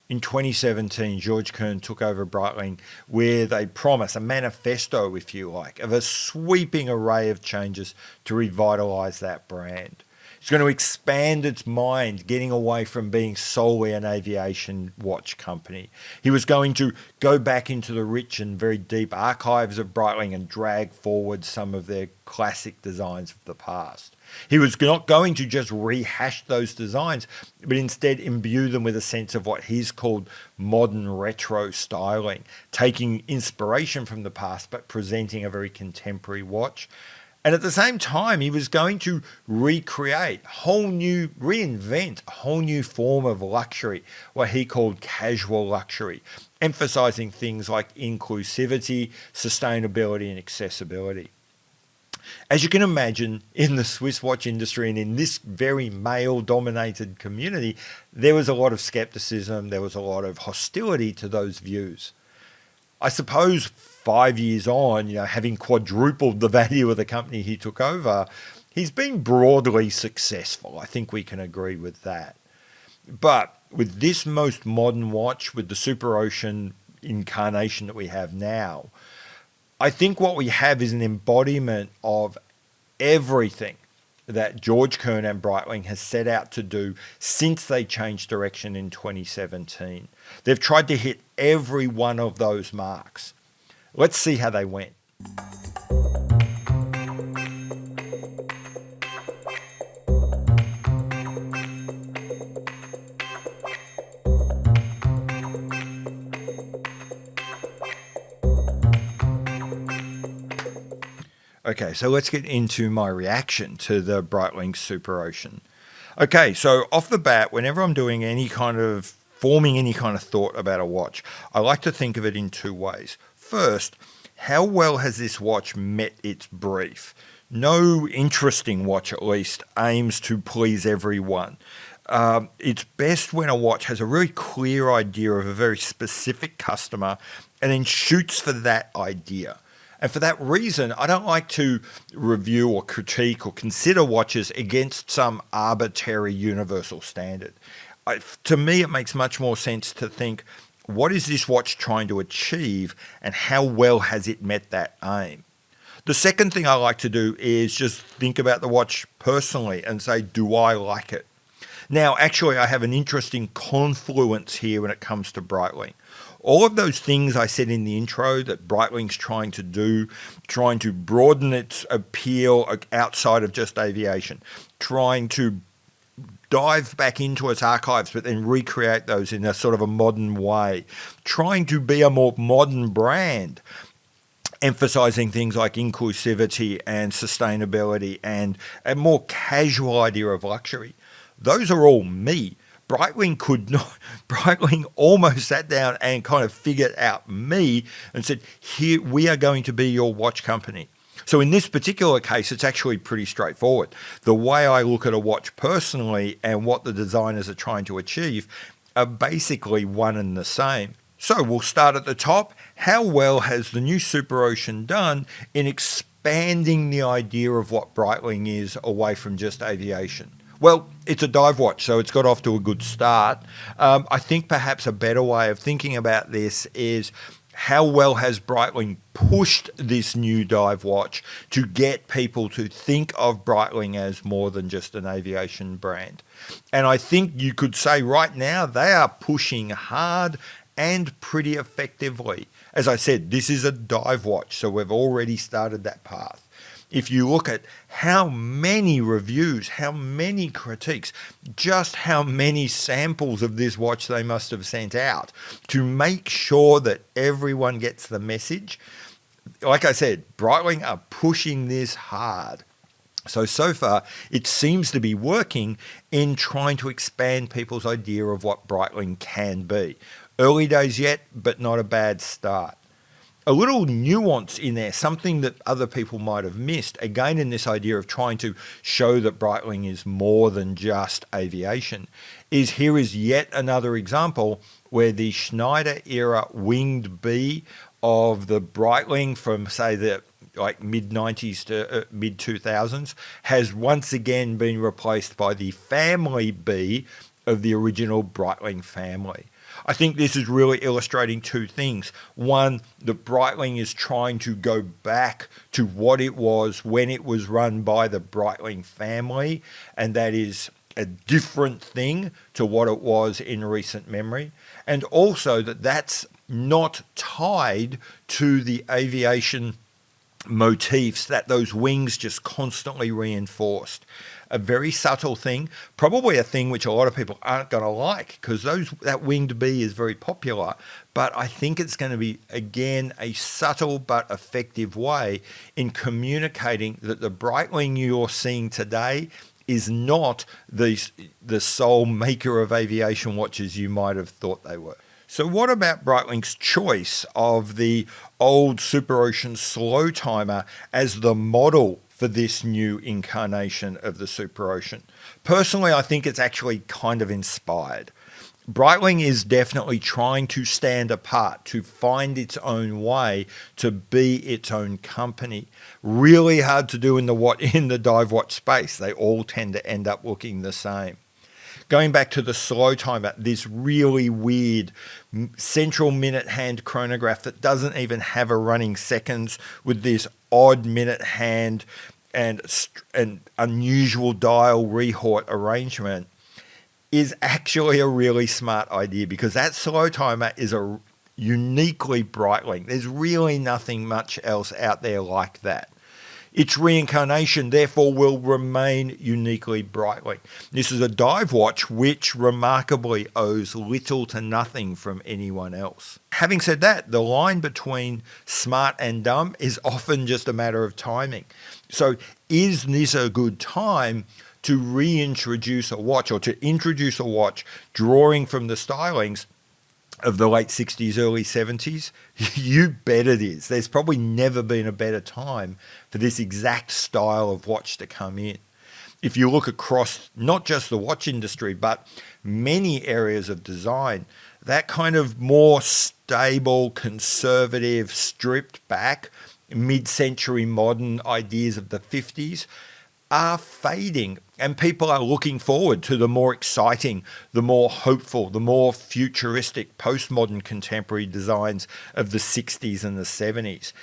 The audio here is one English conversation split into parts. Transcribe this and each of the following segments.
In 2017, George Kern took over Breitling with a promise, a manifesto, if you like, of a sweeping array of changes to revitalise that brand. It's going to expand its mind, getting away from being solely an aviation watch company. He was going to go back into the rich and very deep archives of Breitling and drag forward some of their classic designs of the past. He was not going to just rehash those designs, but instead imbue them with a sense of what he's called modern retro styling, taking inspiration from the past but presenting a very contemporary watch. And at the same time, he was going to reinvent a whole new form of luxury, what he called casual luxury, emphasizing things like inclusivity, sustainability, and accessibility. As you can imagine, in the Swiss watch industry and in this very male-dominated community, there was a lot of skepticism, there was a lot of hostility to those views. I suppose 5 years on, having quadrupled the value of the company he took over, he's been broadly successful. I think we can agree with that. But with this most modern watch, with the Superocean incarnation that we have now, I think what we have is an embodiment of everything that George Kern and Breitling has set out to do since they changed direction in 2017. They've tried to hit every one of those marks. Let's see how they went. Okay, so let's get into my reaction to the Breitling Superocean. Okay, so off the bat, whenever I'm doing forming any kind of thought about a watch, I like to think of it in two ways. First, how well has this watch met its brief? No interesting watch, at least, aims to please everyone. It's best when a watch has a really clear idea of a very specific customer and then shoots for that idea. And for that reason, I don't like to review or critique or consider watches against some arbitrary universal standard. To me, it makes much more sense to think, what is this watch trying to achieve and how well has it met that aim? The second thing I like to do is just think about the watch personally and say, do I like it? Now, actually, I have an interesting confluence here when it comes to Breitling. All of those things I said in the intro that Breitling's trying to do, trying to broaden its appeal outside of just aviation, trying to dive back into its archives but then recreate those in a sort of a modern way, trying to be a more modern brand, emphasizing things like inclusivity and sustainability and a more casual idea of luxury. Those are all me. Breitling almost sat down and kind of figured out me and said, here, we are going to be your watch company. So in this particular case, it's actually pretty straightforward. The way I look at a watch personally and what the designers are trying to achieve are basically one and the same. So we'll start at the top. How well has the new Superocean done in expanding the idea of what Breitling is away from just aviation? Well, it's a dive watch, so it's got off to a good start. I think perhaps a better way of thinking about this is how well has Breitling pushed this new dive watch to get people to think of Breitling as more than just an aviation brand. And I think you could say right now they are pushing hard and pretty effectively. As I said, this is a dive watch, so we've already started that path. If you look at how many reviews, how many critiques, just how many samples of this watch they must have sent out to make sure that everyone gets the message. Like I said, Breitling are pushing this hard. So far, it seems to be working in trying to expand people's idea of what Breitling can be. Early days yet, but not a bad start. A little nuance in there, something that other people might have missed, again in this idea of trying to show that Breitling is more than just aviation, is here is yet another example where the Schneider era winged B of the Breitling from, say, the mid-90s to mid-2000s has once again been replaced by the family B of the original Breitling family. I think this is really illustrating two things. One, that Breitling is trying to go back to what it was when it was run by the Breitling family, and that is a different thing to what it was in recent memory. And also that that's not tied to the aviation motifs that those wings just constantly reinforced. A very subtle thing, probably a thing which a lot of people aren't going to like, because that winged bee is very popular. But I think it's going to be, again, a subtle but effective way in communicating that the Breitling you're seeing today is not the sole maker of aviation watches you might have thought they were. So what about Breitling's choice of the old Superocean slow timer as the model for this new incarnation of the Superocean? Personally, I think it's actually kind of inspired. Breitling is definitely trying to stand apart, to find its own way, to be its own company. Really hard to do in the dive watch space. They all tend to end up looking the same. Going back to the slow timer, this really weird central minute hand chronograph that doesn't even have a running seconds, with this odd minute hand and an unusual dial rehort arrangement, is actually a really smart idea, because that slow timer is a uniquely Breitling. There's really nothing much else out there like that. Its reincarnation, therefore, will remain uniquely Breitling. This is a dive watch which remarkably owes little to nothing from anyone else. Having said that, the line between smart and dumb is often just a matter of timing. So is this a good time to reintroduce a watch, or to introduce a watch drawing from the stylings of the late 60s, early 70s? You bet it is. There's probably never been a better time for this exact style of watch to come in. If you look across not just the watch industry, but many areas of design, that kind of more stable, conservative, stripped back, mid-century modern ideas of the 50s are fading, and people are looking forward to the more exciting, the more hopeful, the more futuristic, postmodern contemporary designs of the 60s and the 70s.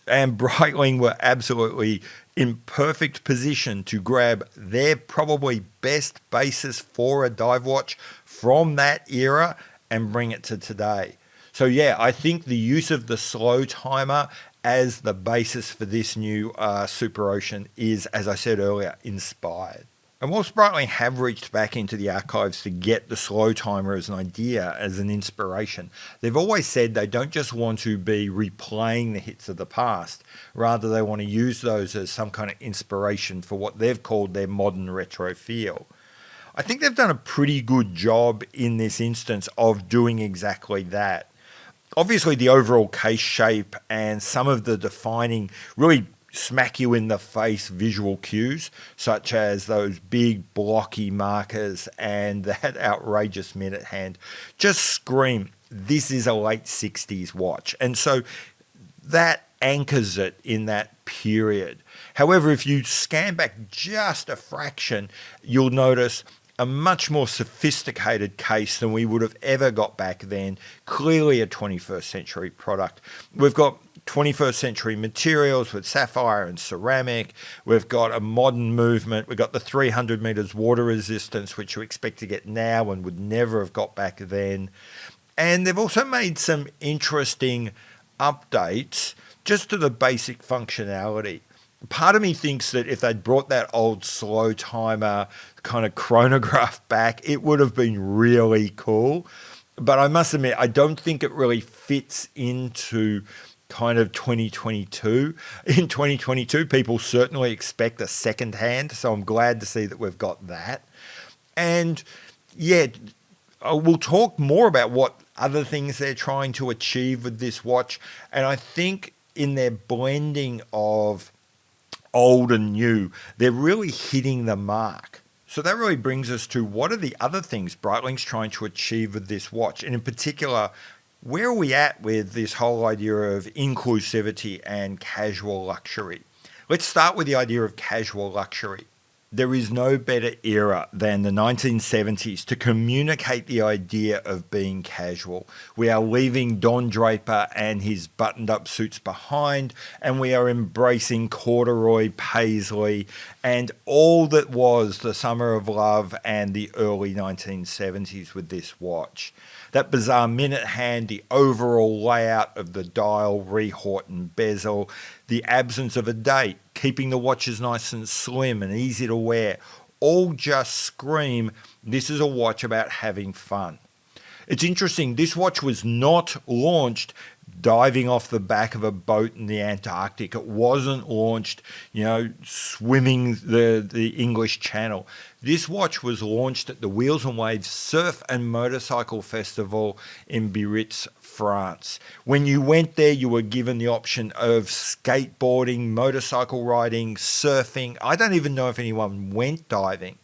And Breitling were absolutely in perfect position to grab their probably best basis for a dive watch from that era and bring it to today. So yeah, I think the use of the slow timer as the basis for this new Superocean is, as I said earlier, inspired. And whilst Breitling have reached back into the archives to get the slow timer as an idea, as an inspiration, they've always said they don't just want to be replaying the hits of the past, rather they want to use those as some kind of inspiration for what they've called their modern retro feel. I think they've done a pretty good job in this instance of doing exactly that. Obviously, the overall case shape and some of the defining, really smack you in the face visual cues, such as those big blocky markers and that outrageous minute hand, just scream, this is a late 60s watch. And so that anchors it in that period. However, if you scan back just a fraction, you'll notice a much more sophisticated case than we would have ever got back then. Clearly a 21st century product. We've got 21st century materials with sapphire and ceramic. We've got a modern movement. We've got the 300 meters water resistance, which we expect to get now and would never have got back then. And they've also made some interesting updates just to the basic functionality. Part of me thinks that if they'd brought that old slow timer kind of chronograph back, it would have been really cool. But I must admit, I don't think it really fits into kind of 2022. In 2022, people certainly expect a second hand, so I'm glad to see that we've got that. And yeah, we'll talk more about what other things they're trying to achieve with this watch. And I think in their blending of old and new, they're really hitting the mark. So that really brings us to what are the other things Breitling's trying to achieve with this watch? And in particular, where are we at with this whole idea of inclusivity and casual luxury? Let's start with the idea of casual luxury. There is no better era than the 1970s to communicate the idea of being casual. We are leaving Don Draper and his buttoned-up suits behind, and we are embracing corduroy paisley and all that was the summer of love and the early 1970s with this watch. That bizarre minute hand, the overall layout of the dial, Rehorton bezel, the absence of a date, keeping the watches nice and slim and easy to wear, all just scream, this is a watch about having fun. It's interesting, this watch was not launched diving off the back of a boat in the Antarctic. It wasn't launched, swimming the English Channel. This watch was launched at the Wheels and Waves Surf and Motorcycle Festival in Biarritz, France. When you went there, you were given the option of skateboarding, motorcycle riding, surfing. I don't even know if anyone went diving.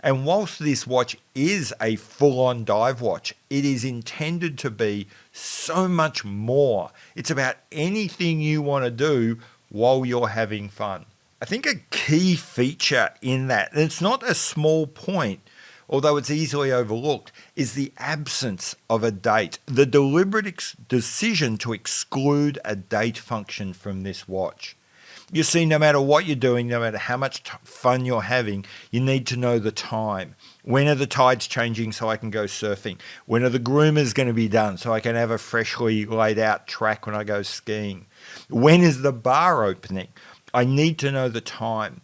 And whilst this watch is a full-on dive watch, it is intended to be so much more. It's about anything you want to do while you're having fun. I think a key feature in that, and it's not a small point, although it's easily overlooked, is the absence of a date. The deliberate decision to exclude a date function from this watch. You see, no matter what you're doing, no matter how much fun you're having, you need to know the time. When are the tides changing so I can go surfing? When are the groomers going to be done so I can have a freshly laid out track when I go skiing? When is the bar opening? I need to know the time,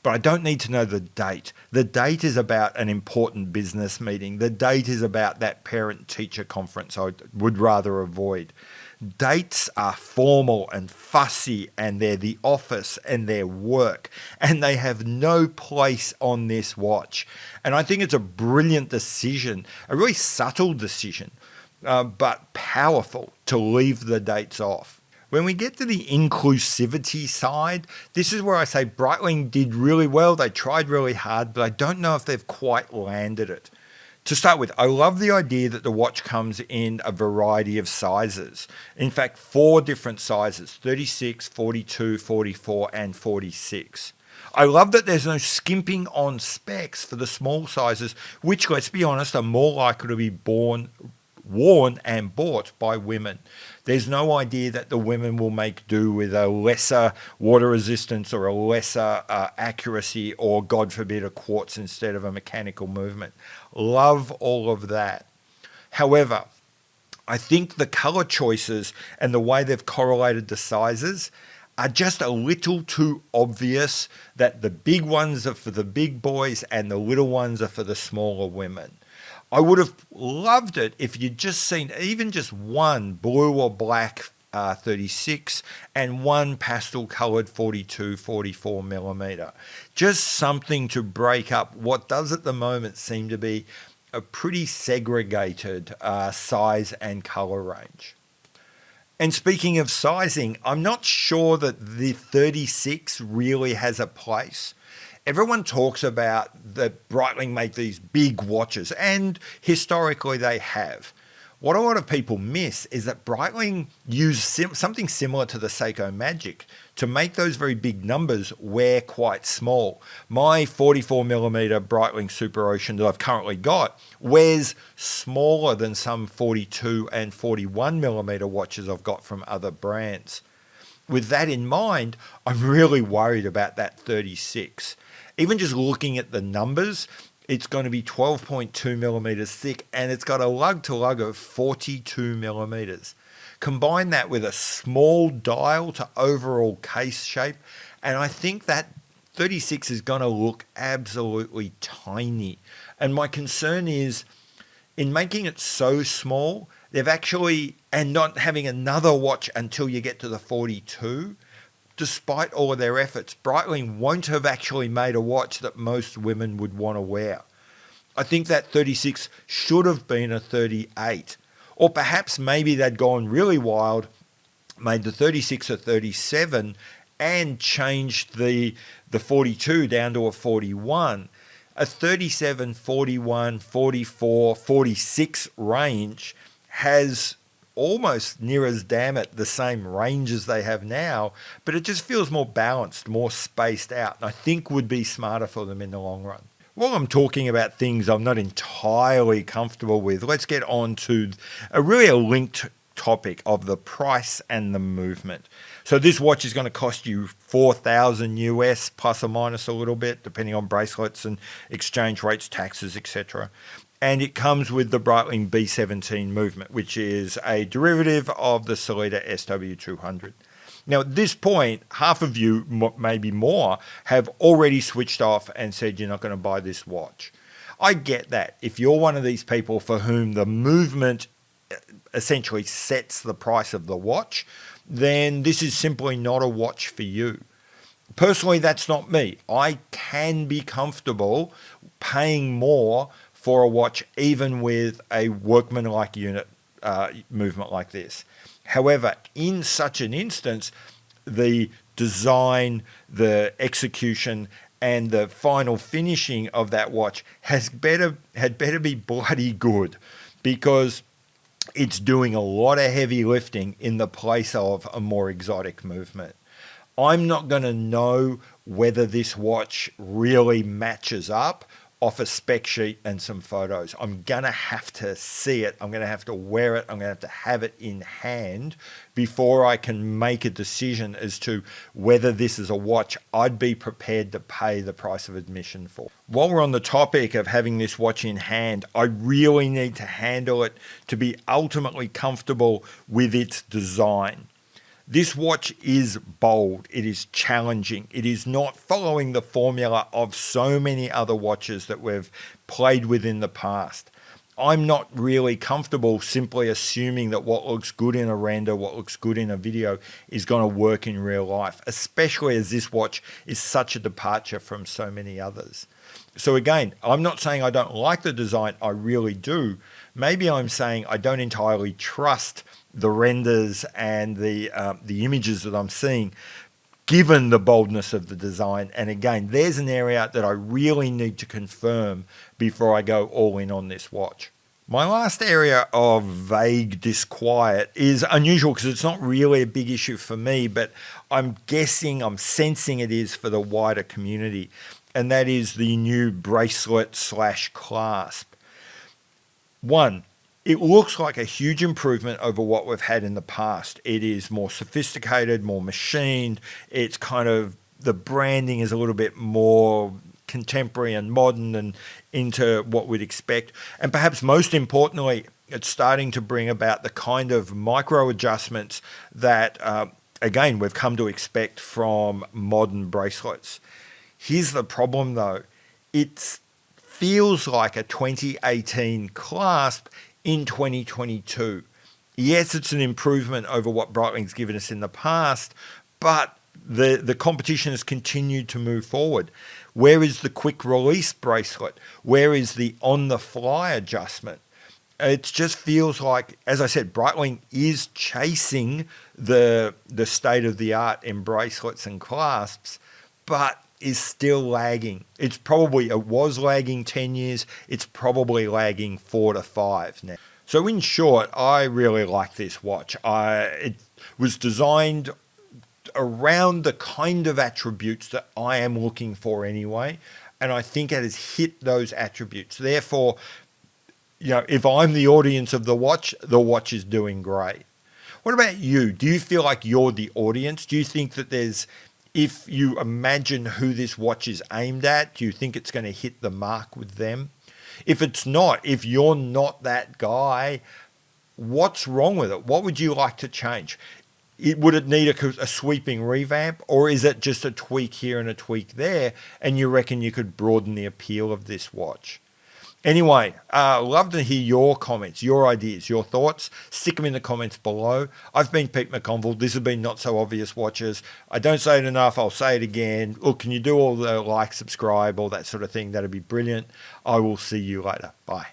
but I don't need to know the date. The date is about an important business meeting. The date is about that parent-teacher conference I would rather avoid. Dates are formal and fussy, and they're the office and they're work, and they have no place on this watch. And I think it's a brilliant decision, a really subtle decision, but powerful to leave the dates off. When we get to the inclusivity side, this is where I say Breitling did really well. They tried really hard, but I don't know if they've quite landed it. To start with, I love the idea that the watch comes in a variety of sizes. In fact, 4 different sizes, 36, 42, 44, and 46. I love that there's no skimping on specs for the small sizes, which, let's be honest, are more likely to be worn and bought by women. There's no idea that the women will make do with a lesser water resistance or a lesser accuracy or, God forbid, a quartz instead of a mechanical movement. Love all of that. However, I think the color choices and the way they've correlated the sizes are just a little too obvious that the big ones are for the big boys and the little ones are for the smaller women. I would have loved it if you'd just seen even just one blue or black 36 and one pastel coloured 42, 44 millimeter. Just something to break up what does at the moment seem to be a pretty segregated size and colour range. And speaking of sizing, I'm not sure that the 36 really has a place. Everyone talks about that Breitling make these big watches, and historically they have. What a lot of people miss is that Breitling used something similar to the Seiko Magic to make those very big numbers wear quite small. My 44mm Breitling Superocean that I've currently got wears smaller than some 42 and 41mm watches I've got from other brands. With that in mind, I'm really worried about that 36. Even just looking at the numbers, it's going to be 12.2 millimeters thick and it's got a lug to lug of 42 millimeters. Combine that with a small dial to overall case shape, and I think that 36 is going to look absolutely tiny. And my concern is in making it so small, they've actually, and not having another watch until you get to the 42, despite all of their efforts, Breitling won't have actually made a watch that most women would want to wear. I think that 36 should have been a 38. Or perhaps maybe they'd gone really wild, made the 36 a 37, and changed the 42 down to a 41. A 37, 41, 44, 46 range has almost near as damn it the same range as they have now, but it just feels more balanced, more spaced out, and I think would be smarter for them in the long run. While I'm talking about things I'm not entirely comfortable with, let's get on to a linked topic of the price and the movement. So this watch is going to cost you $4,000 US plus or minus a little bit, depending on bracelets and exchange rates, taxes, etc. And it comes with the Breitling B17 movement, which is a derivative of the Sellita SW200. Now, at this point, half of you, maybe more, have already switched off and said you're not going to buy this watch. I get that. If you're one of these people for whom the movement essentially sets the price of the watch, then this is simply not a watch for you. Personally, that's not me. I can be comfortable paying more for a watch, even with a workmanlike unit movement like this. However, in such an instance, the design, the execution, and the final finishing of that watch had better be bloody good, because it's doing a lot of heavy lifting in the place of a more exotic movement. I'm not going to know whether this watch really matches up off a spec sheet and some photos. I'm going to have to see it. I'm going to have to wear it. I'm going to have it in hand before I can make a decision as to whether this is a watch I'd be prepared to pay the price of admission for. While we're on the topic of having this watch in hand, I really need to handle it to be ultimately comfortable with its design. This watch is bold, it is challenging, it is not following the formula of so many other watches that we've played with in the past. I'm not really comfortable simply assuming that what looks good in a render, what looks good in a video is going to work in real life, especially as this watch is such a departure from so many others. So again, I'm not saying I don't like the design, I really do. Maybe I'm saying I don't entirely trust the renders and the images that I'm seeing, given the boldness of the design. And again, there's an area that I really need to confirm before I go all in on this watch. My last area of vague disquiet is unusual because it's not really a big issue for me, but I'm sensing it is for the wider community. And that is the new bracelet / clasp. One, it looks like a huge improvement over what we've had in the past. It is more sophisticated, more machined. It's kind of, the branding is a little bit more contemporary and modern and into what we'd expect. And perhaps most importantly, it's starting to bring about the kind of micro adjustments that, again, we've come to expect from modern bracelets. Here's the problem though. It feels like a 2018 clasp in 2022. Yes, it's an improvement over what Breitling's given us in the past, but the competition has continued to move forward. Where is the quick release bracelet? Where is the on-the-fly adjustment? It just feels like, as I said, Breitling is chasing the state of the art in bracelets and clasps, but is still lagging. It was lagging 10 years. It's probably lagging 4 to 5 now. So in short, I really like this watch. It was designed around the kind of attributes that I am looking for anyway, and I think it has hit those attributes. Therefore, if I'm the audience of the watch is doing great. What about you? Do you feel like you're the audience? Do you think that if you imagine who this watch is aimed at, do you think it's going to hit the mark with them? If it's not, if you're not that guy, what's wrong with it? What would you like to change? Would it need a sweeping revamp, or is it just a tweak here and a tweak there, and you reckon you could broaden the appeal of this watch? Anyway, love to hear your comments, your ideas, your thoughts. Stick them in the comments below. I've been Pete McConville. This has been Not So Obvious Watches. I don't say it enough. I'll say it again. Look, can you do all the like, subscribe, all that sort of thing? That'd be brilliant. I will see you later. Bye.